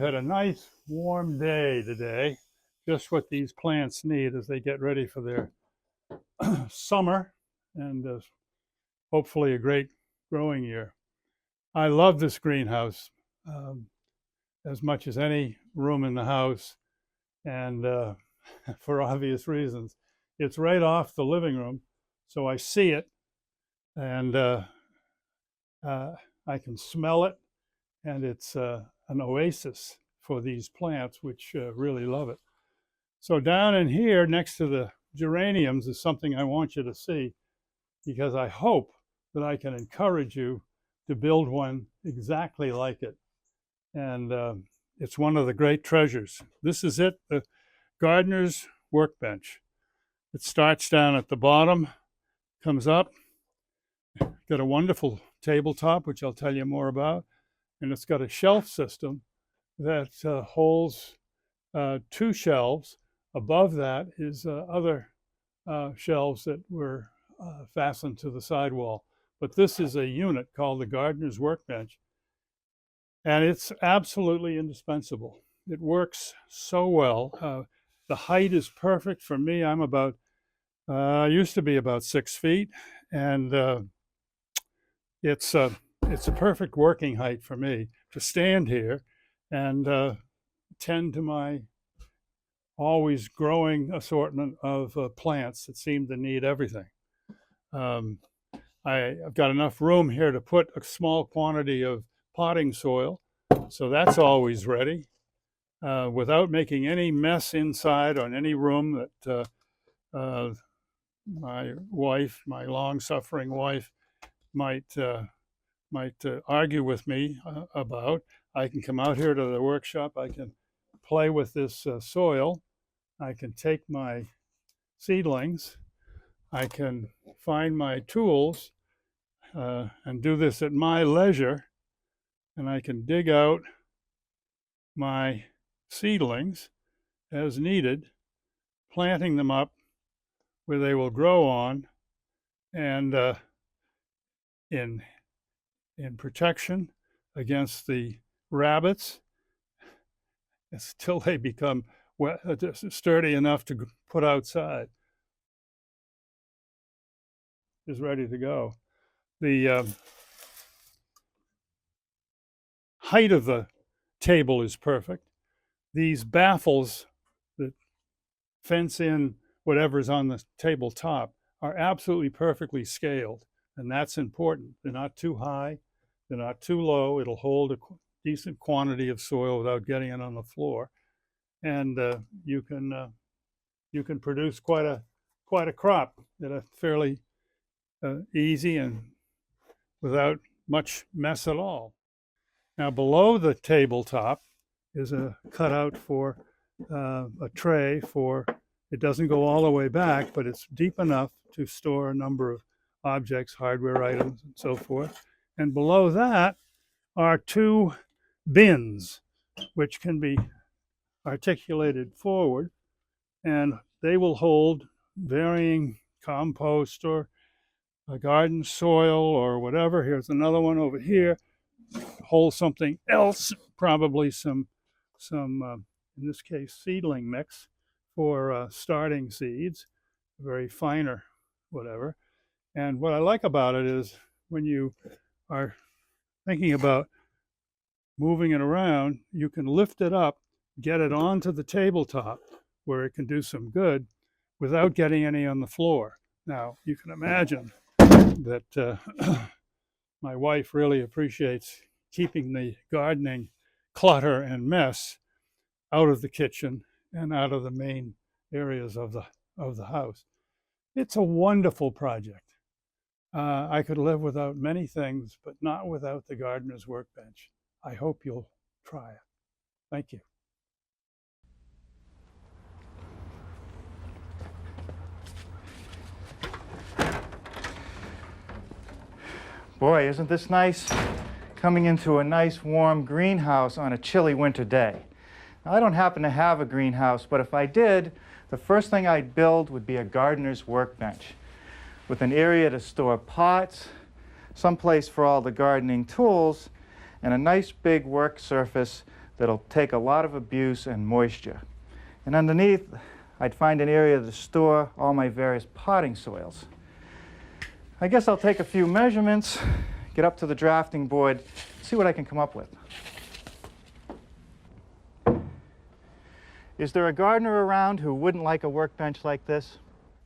had a nice warm day today, just what these plants need as they get ready for their summer and hopefully a great growing year. I love this greenhouse as much as any room in the house, and for obvious reasons. It's right off the living room, so I see it, and I can smell it, and it's an oasis for these plants, which really love it. So down in here next to the geraniums is something I want you to see, because I hope that I can encourage you to build one exactly like it. And it's one of the great treasures. This is it, the gardener's workbench. It starts down at the bottom, comes up, got a wonderful tabletop, which I'll tell you more about, and it's got a shelf system that holds 2 shelves. Above that is other shelves that were fastened to the sidewall. But this is a unit called the gardener's workbench, and it's absolutely indispensable. It works so well. The height is perfect for me. I'm about, I used to be about 6 feet, and it's a perfect working height for me to stand here and tend to my always growing assortment of plants that seem to need everything. I've got enough room here to put a small quantity of potting soil, so that's always ready, without making any mess inside or in any room that my wife, my long-suffering wife, might argue with me about. I can come out here to the workshop, I can play with this soil, I can take my seedlings, I can find my tools and do this at my leisure, and I can dig out my seedlings as needed, planting them up where they will grow on, and in protection against the rabbits until they become sturdy enough to put outside. Is ready to go. The height of the table is perfect. These baffles that fence in whatever's on the tabletop are absolutely perfectly scaled, and that's important. They're not too high, they're not too low. It'll hold a decent quantity of soil without getting it on the floor, and you can produce quite a crop at a fairly easy and without much mess at all. Now below the tabletop is a cutout for a tray for, it doesn't go all the way back, but it's deep enough to store a number of objects, hardware items, and so forth. And below that are 2 bins, which can be articulated forward, and they will hold varying compost or a garden soil or whatever. Here's another one over here, holds something else, probably some in this case seedling mix for starting seeds, very finer whatever. And what I like about it is when you are thinking about moving it around, you can lift it up, get it onto the tabletop where it can do some good without getting any on the floor. Now you can imagine that my wife really appreciates keeping the gardening clutter and mess out of the kitchen and out of the main areas of the house. It's a wonderful project. I could live without many things, but not without the gardener's workbench. I hope you'll try it. Thank you. Boy, isn't this nice? Coming into a nice warm greenhouse on a chilly winter day. Now, I don't happen to have a greenhouse, but if I did, the first thing I'd build would be a gardener's workbench with an area to store pots, someplace for all the gardening tools, and a nice big work surface that'll take a lot of abuse and moisture. And underneath, I'd find an area to store all my various potting soils. I guess I'll take a few measurements, get up to the drafting board, see what I can come up with. Is there a gardener around who wouldn't like a workbench like this?